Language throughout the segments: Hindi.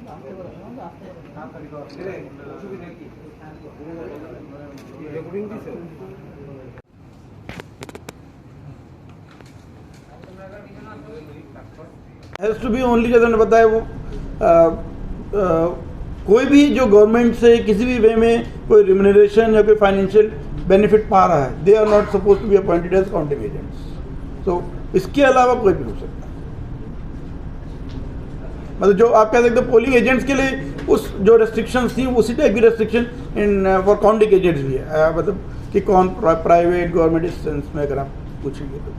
हैज़ टू बी ओनली, जैसे मैंने बताया, वो कोई भी जो गवर्नमेंट से किसी भी वे में कोई रिम्यूनरेशन या कोई फाइनेंशियल बेनिफिट पा रहा है, they are not suppose to be appointed as counting agents. तो इसके अलावा कोई भी हो सकता है। मतलब जो आप कह सकते हो पोलिंग एजेंट्स के लिए उस जो रेस्ट्रिक्शंस थी उसी टाइप की restriction in for counting agents भी है। मतलब कि कौन प्राइवेट गवर्नमेंट इस सेंस में अगर आप पूछेंगे तो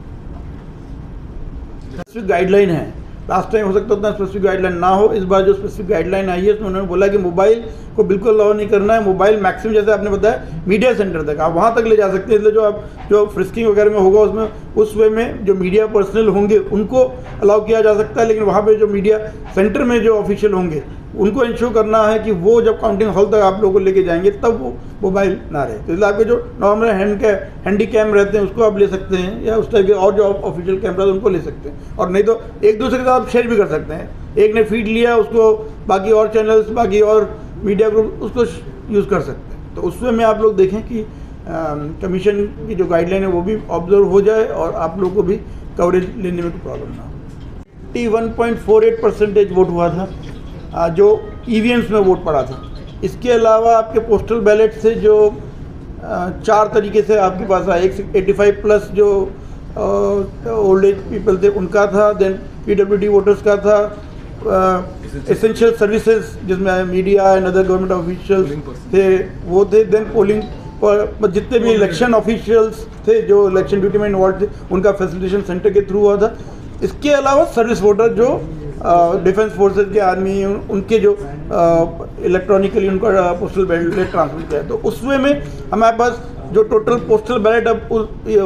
स्पेसिफिक गाइडलाइन है। लास्ट टाइम हो सकता है उतना स्पेसिफिक गाइडलाइन ना हो, इस बार जो स्पेसिफिक गाइडलाइन आई है उसमें उन्होंने बोला कि मोबाइल को बिल्कुल अलाउ नहीं करना है। मोबाइल मैक्सिमम, जैसे आपने बताया, मीडिया सेंटर तक आप वहाँ तक ले जा सकते हैं। इसलिए जो आप जो फ्रिस्किंग वगैरह में होगा उसमें उस वे में जो मीडिया पर्सनल होंगे उनको अलाउ किया जा सकता है, लेकिन वहाँ पे जो मीडिया सेंटर में जो ऑफिशियल होंगे उनको इंश्योर करना है कि वो जब काउंटिंग हॉल तक आप लोगों को लेके जाएंगे तब वो मोबाइल ना रहे। तो इसलिए आपके जो नॉर्मल हैंडी कैम रहते हैं उसको आप ले सकते हैं, या उस टाइप के और जो ऑफिशियल कैमरा उनको ले सकते हैं। और नहीं तो एक दूसरे के साथ आप शेयर भी कर सकते हैं। एक ने फीड लिया, उसको बाकी और चैनल्स, बाकी और मीडिया ग्रुप उसको यूज़ कर सकते हैं। तो उसमें में आप लोग देखें कि कमीशन की जो गाइडलाइन है वो भी ऑब्जर्व हो जाए और आप लोग को भी कवरेज लेने में कोई प्रॉब्लम ना हो। 81.48% वोट हुआ था जो ईवीएम्स में वोट पड़ा था। इसके अलावा आपके पोस्टल बैलेट से जो 4 तरीके से आपके पास आए, 85 प्लस जो ओल्ड एज पीपल थे उनका था, देन पीडब्ल्यूडी वोटर्स का था, एसेंशियल सर्विसेज जिसमें media and other government officials थे वो थे, देन पोलिंग पर जितने भी इलेक्शन ऑफिशियल्स थे जो इलेक्शन ड्यूटी में इन्वॉल्व थे उनका फैसिलिटेशन सेंटर के थ्रू हुआ था। इसके अलावा सर्विस वोटर जो डिफेंस फोर्सेज के आदमी उनके जो इलेक्ट्रॉनिकली उनका पोस्टल बैलेट ट्रांसफर किया है। तो उस वे में हमारे पास जो टोटल पोस्टल बैलेट अब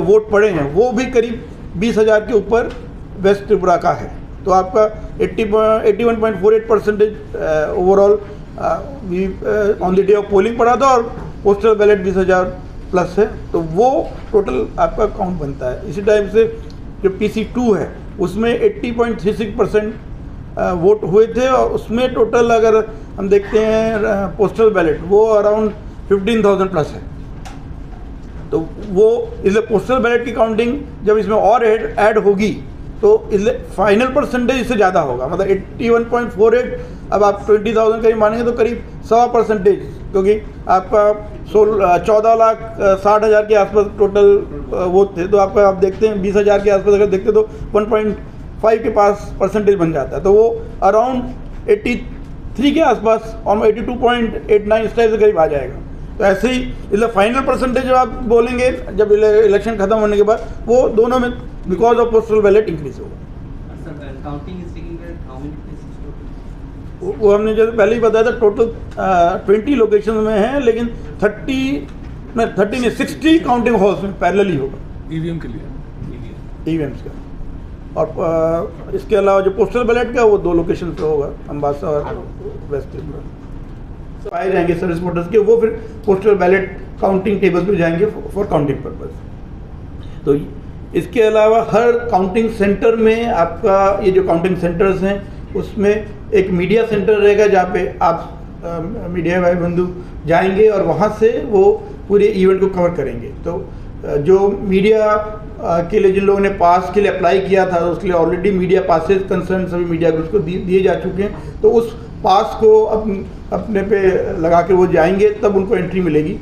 वोट पड़े हैं वो भी करीब 20,000 के ऊपर वेस्ट त्रिपुरा का है। तो आपका 81.48% overall on the day of polling पड़ा था और पोस्टल बैलेट 20,000 प्लस है। तो वो टोटल आपका काउंट बनता है। इसी टाइप से जो PC2 है उसमें 80.36% वोट हुए थे और उसमें टोटल अगर हम देखते हैं पोस्टल बैलेट वो अराउंड 15,000 प्लस है। तो वो इसलिए पोस्टल बैलेट की काउंटिंग जब इसमें और ऐड होगी तो इसलिए फाइनल परसेंटेज इससे ज़्यादा होगा। मतलब 81.48 अब आप 20,000 करीब मानेंगे तो करीब 100%, क्योंकि आपका 14,60,000 के आसपास टोटल वोट थे। तो आपका आप देखते हैं 20,000 के आसपास अगर देखते तो 1.5 के पास परसेंटेज बन जाता है। तो वो अराउंड 83 के आसपास और 82.89 इस टाइप से करीब आ जाएगा। तो ऐसे ही इसलिए फाइनल परसेंटेज जो आप बोलेंगे जब इलेक्शन खत्म होने के बाद वो दोनों में because of postal ballot increase होगा। वो हमने जैसे पहले ही बताया था टोटल 20 लोकेशन में है, लेकिन 60 काउंटिंग हॉल्स में पैरेलली होगा ईवीएम के लिए ईवीएम्स का। और इसके अलावा जो पोस्टल बैलेट का वो 2 लोकेशन पे होगा, अम्बासा और वेस्ट त्रिपुरा। आए जाएंगे सर्विस वोटर्स के, वो फिर पोस्टल बैलेट काउंटिंग टेबल पे जाएंगे फॉर काउंटिंग पर्पज। तो इसके अलावा हर काउंटिंग सेंटर में आपका ये जो काउंटिंग सेंटर्स हैं उसमें एक मीडिया सेंटर रहेगा जहाँ पे आप मीडिया भाई बंधु जाएंगे और वहाँ से वो पूरे इवेंट को कवर करेंगे। तो जो मीडिया के लिए जिन लोगों ने पास के लिए अप्लाई किया था उसके लिए ऑलरेडी मीडिया पासेस कंसर्न सभी मीडिया ग्रुप्स को दिए जा चुके हैं। तो उस पास को अपने पे लगा के वो जाएंगे तब उनको एंट्री मिलेगी।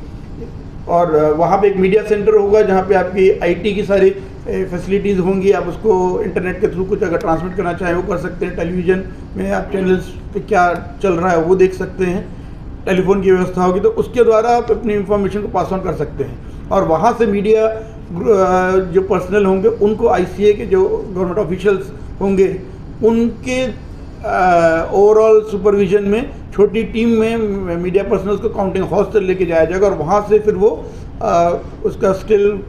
और वहाँ पे एक मीडिया सेंटर होगा जहाँ पे आपकी IT की सारी फैसिलिटीज़ होंगी। आप उसको इंटरनेट के थ्रू कुछ अगर ट्रांसमिट करना चाहें वो कर सकते हैं। टेलीविज़न में आप चैनल्स पे क्या चल रहा है वो देख सकते हैं। टेलीफोन की व्यवस्था होगी तो उसके द्वारा आप अपनी इंफॉर्मेशन को पास ऑन कर सकते हैं। और वहाँ से मीडिया जो पर्सनल होंगे उनको ICA के जो गवर्नमेंट ऑफिशियल्स होंगे उनके ओवरऑल सुपरविजन में छोटी टीम में मीडिया पर्सनल्स को काउंटिंग हॉल्स तक लेके जाया जाएगा और वहाँ से फिर वो उसका स्टिल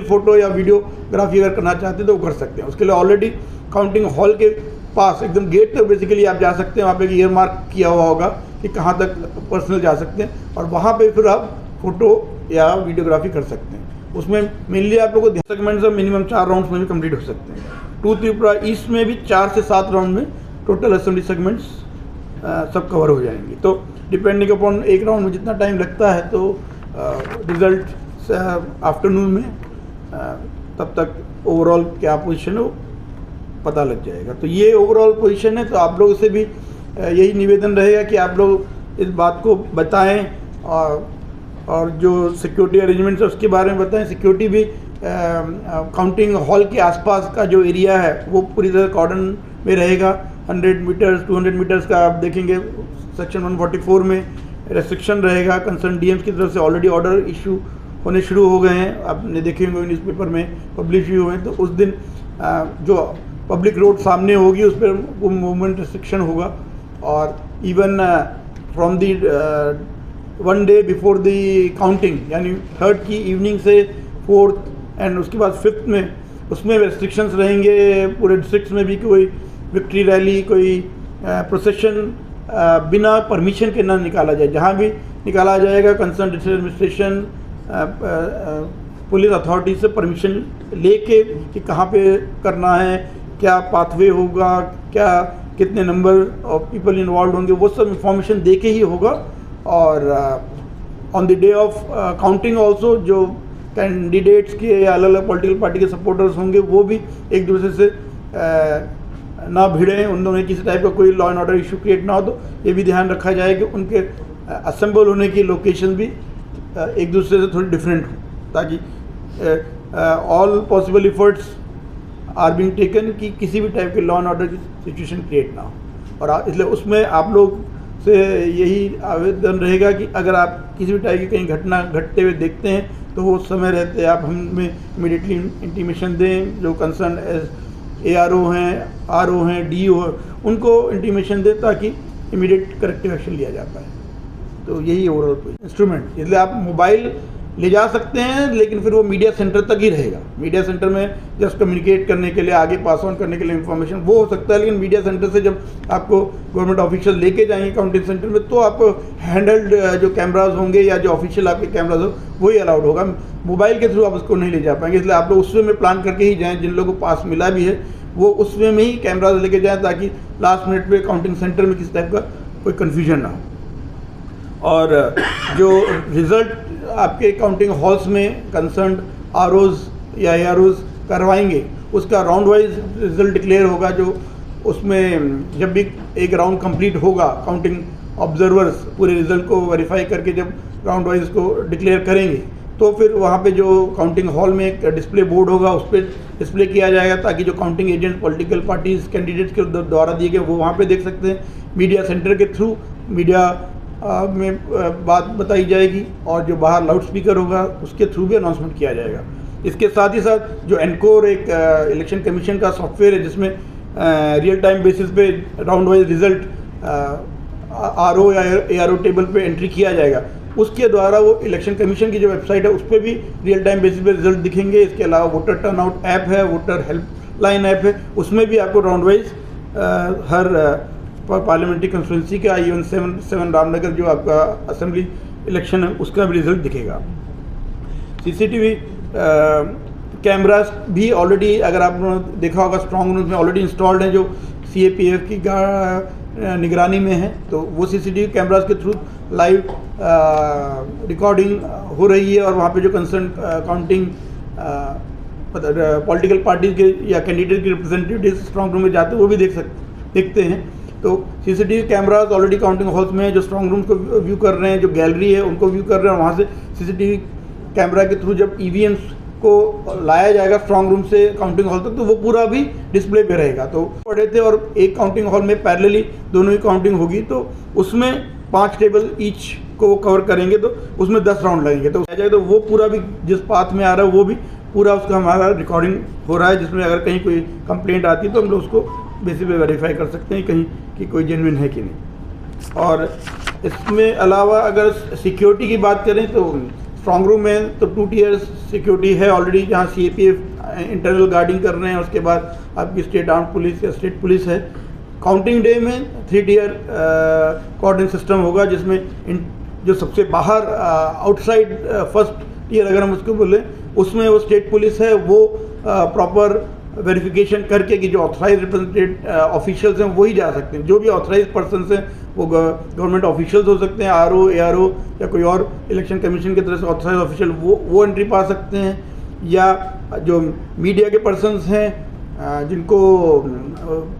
फोटो या वीडियोग्राफी अगर करना चाहते हैं तो वो कर सकते हैं। उसके लिए ऑलरेडी काउंटिंग हॉल के पास एकदम गेट तक बेसिकली आप जा सकते हैं। वहाँ पे एक ईयर मार्क किया हुआ होगा कि कहाँ तक पर्सनल जा सकते हैं और वहाँ पे फिर आप फोटो या वीडियोग्राफी कर सकते हैं। उसमें मेनली आप लोगों को सेगमेंट्स मिनिमम 4 राउंड्स में भी कंप्लीट हो सकते हैं। 2 त्रिपुरा ईस्ट में भी 4 से 7 राउंड में टोटल असेंबली सेगमेंट्स सब कवर हो जाएंगे। तो डिपेंडिंग अपॉन एक राउंड में जितना टाइम लगता है तो रिज़ल्ट आफ्टरनून में तब तक ओवरऑल क्या पोजीशन है वो पता लग जाएगा। तो ये ओवरऑल पोजीशन है। तो आप लोगों से भी यही निवेदन रहेगा कि आप लोग इस बात को बताएं और जो सिक्योरिटी अरेंजमेंट्स है उसके बारे में बताएं। सिक्योरिटी भी काउंटिंग हॉल के आसपास का जो एरिया है वो पूरी तरह कॉर्डन में रहेगा। 100 मीटर्स 200 मीटर्स का आप देखेंगे सेक्शन 144 में रेस्ट्रिक्शन रहेगा। कंसर्न डीएम्स की तरफ से ऑलरेडी ऑर्डर इशू होने शुरू हो गए हैं, आपने देखे होंगे न्यूज़पेपर में पब्लिश हुए हैं। तो उस दिन जो पब्लिक रोड सामने होगी उस पर वो मूवमेंट रेस्ट्रिक्शन होगा। और even from the 1 day before the counting यानी 3rd की इवनिंग से 4th एंड उसके बाद 5th में उसमें रेस्ट्रिक्शंस रहेंगे। पूरे डिस्ट्रिक्ट्स में भी कोई विक्ट्री रैली कोई प्रोसेशन बिना परमिशन के ना निकाला जाए। जहाँ भी निकाला जाएगा concern district administration police authority से परमिशन लेके कि कहाँ पे करना है, क्या पाथवे होगा, क्या कितने नंबर ऑफ पीपल इन्वॉल्व होंगे, वो सब इंफॉर्मेशन दे के ही होगा। और on the day of counting also जो कैंडिडेट्स के या अलग अलग पॉलिटिकल पार्टी के सपोर्टर्स होंगे वो भी एक दूसरे से ना भिड़ें, उन दोनों में किसी टाइप का कोई law and order issue create ना हो। तो ये भी ध्यान रखा जाए कि उनके असेंबल होने की लोकेशन भी एक दूसरे से थोड़ी डिफरेंट हो, ताकि all possible efforts are being taken कि किसी भी टाइप के लॉ एंड ऑर्डर की सिचुएशन क्रिएट ना हो। और इसलिए उसमें आप लोग से यही आवेदन रहेगा कि अगर आप किसी भी टाइप की कहीं घटना घटते हुए देखते हैं तो वो समय रहते आप हमें इमीडिएटली इंटीमेशन दें। जो कंसर्न ARO हैं, RO हैं, DO हैं, उनको इंटीमेशन दें ताकि इमीडिएट करेक्टिव एक्शन लिया जा पाए। तो यही ओवरऑल इंस्ट्रूमेंट। इसलिए आप मोबाइल ले जा सकते हैं लेकिन फिर वो मीडिया सेंटर तक ही रहेगा। मीडिया सेंटर में जस्ट कम्युनिकेट करने के लिए, आगे पास ऑन करने के लिए इंफॉर्मेशन वो हो सकता है, लेकिन मीडिया सेंटर से जब आपको गवर्नमेंट ऑफिशियल लेके जाएंगे काउंटिंग सेंटर में तो आप हैंडल्ड जो कैमराज होंगे या जो ऑफिशियल आपके कैमराज हो वही अलाउड होगा। मोबाइल के थ्रू आप उसको नहीं ले जा पाएंगे। इसलिए आप लोग उस वे में प्लान करके ही जाएँ, जिन लोगों को पास मिला भी है वो उस वे में ही कैमराज लेके जाएँ ताकि लास्ट मिनट पर काउंटिंग सेंटर में किसी टाइप का कोई कन्फ्यूजन ना हो। और जो रिज़ल्ट आपके काउंटिंग हॉल्स में कंसर्न ROs या AROs करवाएंगे उसका राउंड वाइज रिज़ल्ट डिक्लेयर होगा। जो उसमें जब भी एक राउंड कंप्लीट होगा काउंटिंग ऑब्जर्वर्स पूरे रिज़ल्ट को वेरीफाई करके जब राउंड वाइज को डिक्लेयर करेंगे तो फिर वहाँ पे जो काउंटिंग हॉल में एक डिस्प्ले बोर्ड होगा उस पर डिस्प्ले किया जाएगा ताकि जो counting agent political parties candidates के द्वारा दिए गए वो वहाँ पे देख सकते हैं। मीडिया सेंटर के थ्रू मीडिया में बात बताई जाएगी और जो बाहर लाउड स्पीकर होगा उसके थ्रू भी अनाउंसमेंट किया जाएगा। इसके साथ ही साथ जो एनकोर एक इलेक्शन कमीशन का सॉफ्टवेयर है जिसमें रियल टाइम बेसिस पे राउंड वाइज रिजल्ट RO या ARO टेबल पे एंट्री किया जाएगा, उसके द्वारा वो इलेक्शन कमीशन की जो वेबसाइट है उस पर भी रियल टाइम बेसिस पे रिजल्ट दिखेंगे। इसके अलावा वोटर टर्नआउट ऐप है, वोटर हेल्पलाइन ऐप है, उसमें भी आपको राउंड वाइज हर पार्लियामेंट्री कंस्टिट्यूंसी का इवन 7 रामनगर जो आपका असेंबली इलेक्शन है उसका भी रिजल्ट दिखेगा। CCTV कैमरास भी ऑलरेडी अगर आपने देखा होगा स्ट्रॉन्ग रूम में ऑलरेडी इंस्टॉल्ड हैं जो CAPF की निगरानी में है। तो वो CCTV कैमरास के थ्रू लाइव रिकॉर्डिंग हो रही है और वहाँ पे जो कंसर्न काउंटिंग पॉलिटिकल पार्टीज के या कैंडिडेट के रिप्रेजेंटेटिव स्ट्रॉन्ग रूम में जाते हैं वो भी देखते हैं। तो CCTV cameras already counting halls में है जो स्ट्रॉन्ग रूम को व्यू कर रहे हैं, जो गैलरी है उनको व्यू कर रहे हैं। वहाँ से CCTV कैमरा के थ्रू जब EVMs को लाया जाएगा स्ट्रॉन्ग रूम से काउंटिंग हॉल तक तो वो पूरा भी डिस्प्ले पे रहेगा। तो पढ़े थे और एक काउंटिंग हॉल में पैरेलली दोनों ही काउंटिंग होगी तो उसमें 5 टेबल ईच को वो कवर करेंगे तो उसमें 10 राउंड लगेंगे। तो जाए तो वो पूरा भी जिस पाथ में आ रहा है वो भी पूरा उसका हमारा रिकॉर्डिंग हो रहा है, जिसमें अगर कहीं कोई कंप्लेंट आती है तो हम लोग उसको बेसिस पे वेरीफाई कर सकते हैं कहीं कि कोई जेन्युइन है कि नहीं। और इसमें अलावा अगर सिक्योरिटी की बात करें तो स्ट्रॉन्ग रूम में तो 2 टियर सिक्योरिटी है ऑलरेडी, जहाँ CAPF इंटरनल गार्डिंग कर रहे हैं, उसके बाद आपकी स्टेट आर्म पुलिस या स्टेट पुलिस है। काउंटिंग डे में 3 टियर कोऑर्डिनेट सिस्टम होगा जिसमें जो सबसे बाहर आउटसाइड फर्स्ट टियर अगर हम उसको बोलें उसमें वो स्टेट पुलिस है, वो प्रॉपर वेरिफिकेशन करके कि जो ऑथराइज रिप्रेजेंटेड ऑफिशियल्स हैं वही जा सकते हैं। जो भी ऑथराइज पर्सन्स हैं वो गवर्नमेंट ऑफिशियल्स हो सकते हैं, आरओ, एआरओ या कोई और इलेक्शन कमीशन की तरफ से ऑथराइज ऑफिशियल वो एंट्री पा सकते हैं, या जो मीडिया के पर्सन्स हैं जिनको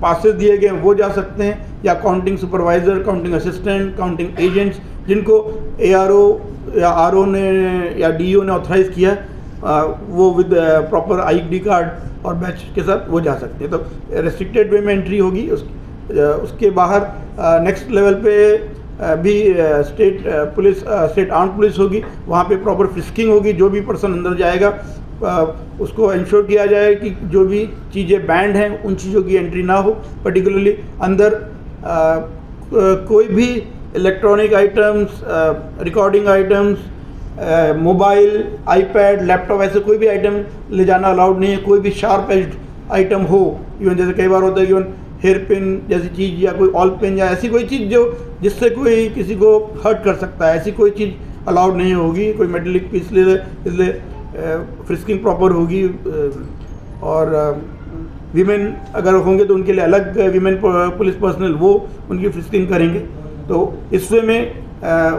पासेस दिए गए हैं वो जा सकते हैं, या counting supervisor, counting assistant, counting agents जिनको एआरओ या आरओ ने या डीओ ने ऑथराइज़ किया वो विद प्रॉपर आईडी कार्ड और बैच के साथ वो जा सकते हैं। तो रेस्ट्रिक्टेड वे में एंट्री होगी। उसके बाहर नेक्स्ट लेवल पे भी state police, state armed police होगी। वहाँ पे प्रॉपर फ्रिस्किंग होगी। जो भी पर्सन अंदर जाएगा उसको इंश्योर किया जाए कि जो भी चीज़ें बैंड हैं उन चीज़ों की एंट्री ना हो। पर्टिकुलरली अंदर कोई भी electronic items, recording items, mobile, iPad, laptop, ऐसे कोई भी आइटम ले जाना अलाउड नहीं है। कोई भी शार्प एज्ड आइटम हो, इवन जैसे कई बार होता है इवन हेयर पिन जैसी चीज़ या कोई ऑल पेन या ऐसी कोई चीज़ जो जिससे कोई किसी को हर्ट कर सकता है, ऐसी कोई चीज़ अलाउड नहीं होगी। कोई मेटेलिक पीस इसलिए फ्रिस्किंग प्रॉपर होगी। और वीमेन अगर होंगे तो उनके लिए अलग वीमेन पुलिस पर्सनल वो उनकी फ्रिस्किंग करेंगे। तो इस वे में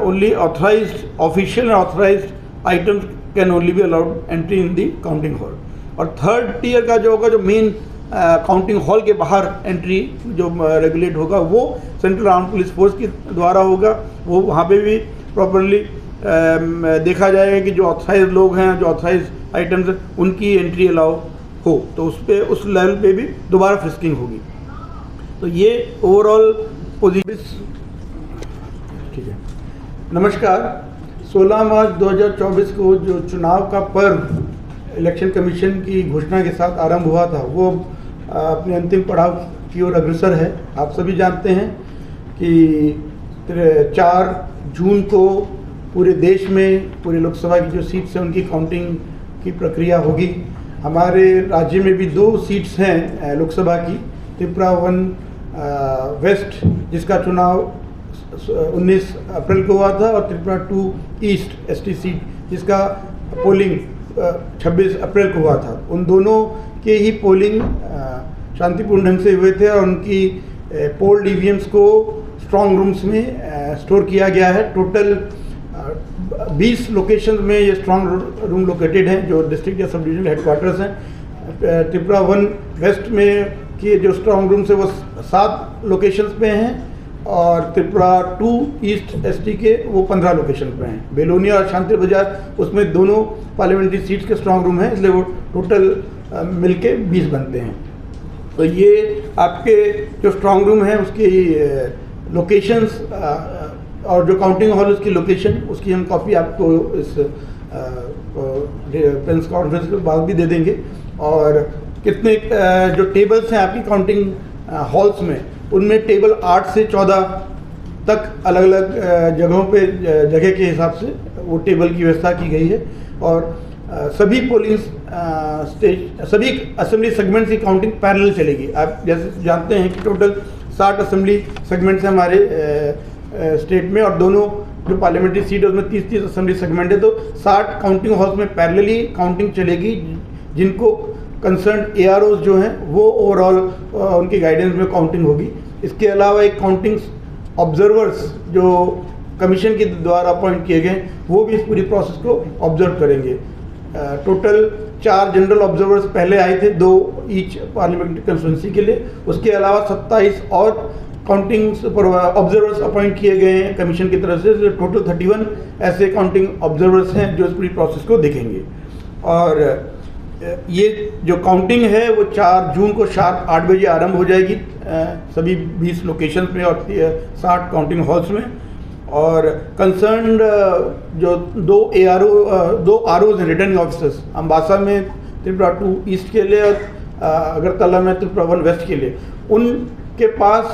only authorised official and authorised items can only be allowed entry in the counting hall. और थर्ड टियर का जो होगा, जो मेन काउंटिंग हॉल के बाहर एंट्री जो रेगुलेट होगा वो सेंट्रल आर्म्ड पुलिस फोर्स के द्वारा होगा। वो वहाँ पे भी प्रॉपरली देखा जाएगा कि जो ऑथराइज लोग हैं, जो ऑथराइज आइटम्स हैं, उनकी एंट्री अलाउ हो। तो उस लेवल पे भी दोबारा फ्रिस्किंग होगी। तो ये ओवरऑल पोजीशन। ठीक है, नमस्कार। 16 मार्च 2024 को जो चुनाव का पर्व इलेक्शन कमीशन की घोषणा के साथ आरंभ हुआ था वो अपने अंतिम पड़ाव की ओर अग्रसर है। आप सभी जानते हैं कि 4 जून को पूरे देश में पूरे लोकसभा की जो सीट्स हैं उनकी काउंटिंग की प्रक्रिया होगी। हमारे राज्य में भी 2 सीट्स हैं लोकसभा की, त्रिपुरा 1 वेस्ट जिसका चुनाव 19 अप्रैल को हुआ था, और त्रिपुरा 2 ईस्ट एसटी सीट जिसका पोलिंग 26 अप्रैल को हुआ था। उन दोनों के ही पोलिंग शांतिपूर्ण ढंग से हुए थे और उनकी पोल ईवीएम्स को स्ट्रॉन्ग रूम्स में स्टोर किया गया है। टोटल 20 लोकेशन में ये स्ट्रॉन्ग रूम लोकेटेड हैं जो डिस्ट्रिक्ट या सब डिविजनल हेडक्वार्टर्स हैं। त्रिपुरा 1 वेस्ट में के जो स्ट्रॉन्ग रूम्स है वो 7 लोकेशंस पे हैं, और त्रिपुरा 2 ईस्ट एसटी के वो 15 लोकेशन पे हैं। बेलोनिया और शांति बाजार उसमें दोनों पार्लियामेंट्री सीट्स के स्ट्रॉन्ग रूम हैं, इसलिए वो टोटल मिलके 20 बनते हैं। तो ये आपके जो स्ट्रॉन्ग रूम है उसकी लोकेशंस और जो काउंटिंग हॉल उसकी लोकेशन, उसकी हम कॉपी आपको इस प्रेस कॉन्फ्रेंस के बाद भी दे देंगे। और कितने जो टेबल्स हैं आपकी काउंटिंग हॉल्स में, उनमें टेबल 8 से 14 तक अलग अलग जगहों पे जगह के हिसाब से वो टेबल की व्यवस्था की गई है। और सभी पोलिंग स्टेज, सभी असेंबली सेगमेंट्स की काउंटिंग पैरेलल चलेगी। आप जैसे जानते हैं कि टोटल 60 असेंबली सेगमेंट्स हैं हमारे स्टेट में, और दोनों जो पार्लियामेंट्री सीट है उसमें 30-30 असेंबली सेगमेंट है। तो 60 काउंटिंग हॉल्स में पैरेलली काउंटिंग चलेगी, जिनको कंसर्न एआरओज जो हैं वो ओवरऑल उनकी गाइडेंस में काउंटिंग होगी। इसके अलावा एक काउंटिंग ऑब्जर्वर्स जो कमीशन के द्वारा अपॉइंट किए गए वो भी इस पूरी प्रोसेस को ऑब्जर्व करेंगे। टोटल 4 जनरल ऑब्जर्वर्स पहले आए थे, 2 ईच पार्लियामेंट्री कंस्टिट्यूंसी के लिए। उसके अलावा 27 और काउंटिंग ऑब्जर्वर्स अपॉइंट किए गए हैं कमीशन की तरफ से। टोटल 31 ऐसे काउंटिंग ऑब्जर्वर्स हैं जो इस पूरी प्रोसेस को देखेंगे। और ये जो काउंटिंग है वो 4 जून को शार्प 8 बजे आरंभ हो जाएगी सभी 20 लोकेशन में और 60 काउंटिंग हॉल्स में। और कंसर्न्ड जो 2 आरओज हैं, रिटर्निंग ऑफिसर्स, अम्बासा में त्रिपुरा 2 ईस्ट के लिए और अगरतला में त्रिपुरा 1 वेस्ट के लिए, उनके पास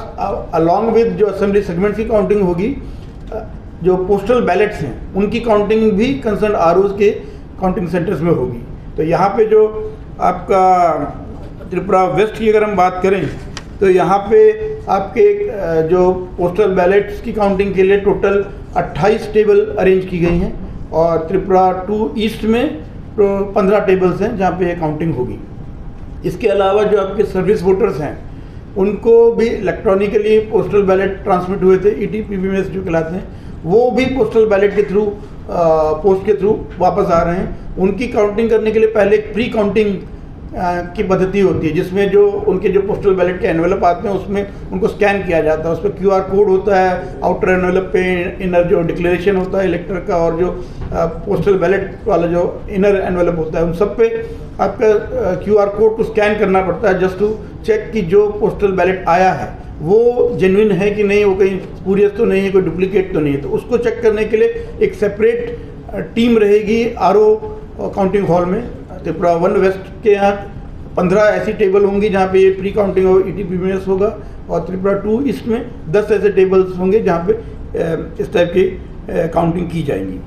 अलॉन्ग विद जो असेंबली सेगमेंट्स की काउंटिंग होगी, जो पोस्टल बैलेट्स हैं उनकी काउंटिंग भी कंसर्न आरओज के काउंटिंग सेंटर्स में होगी। तो यहाँ पे जो आपका त्रिपुरा वेस्ट की अगर हम बात करें तो यहाँ पे आपके जो पोस्टल बैलेट्स की काउंटिंग के लिए टोटल 28 टेबल अरेंज की गई हैं, और त्रिपुरा 2 ईस्ट में 15 टेबल्स हैं जहाँ पे काउंटिंग होगी। इसके अलावा जो आपके सर्विस वोटर्स हैं उनको भी इलेक्ट्रॉनिकली पोस्टल बैलेट ट्रांसमिट हुए थे, ETPBMS जो कहलाते हैं, वो भी पोस्टल बैलेट के थ्रू पोस्ट के थ्रू वापस आ रहे हैं। उनकी काउंटिंग करने के लिए पहले एक प्री काउंटिंग की पद्धति होती है, जिसमें जो उनके जो पोस्टल बैलेट के एनवेलप आते हैं उसमें उनको स्कैन किया जाता है, उस पर QR कोड होता है, आउटर एनवेलप पे इनर जो डिक्लेरेशन होता है इलेक्टर का, और जो पोस्टल बैलेट वाला जो इनर एनवेलप होता है, उन सब पे आपका QR कोड को स्कैन करना पड़ता है जस्ट टू चेक कि जो पोस्टल बैलेट आया है वो जेन्युइन है कि नहीं, वो कहीं स्पूरियस तो नहीं है, कोई डुप्लीकेट तो नहीं है। तो उसको चेक करने के लिए एक सेपरेट टीम रहेगी RO काउंटिंग हॉल में। त्रिपुरा 1 वेस्ट के यहाँ 15 ऐसी टेबल होंगी जहाँ पे प्री काउंटिंग और ETPBMS होगा, और त्रिपुरा 2 ईस्ट में 10 ऐसे टेबल्स होंगे जहाँ पे इस टाइप की काउंटिंग की जाएंगी।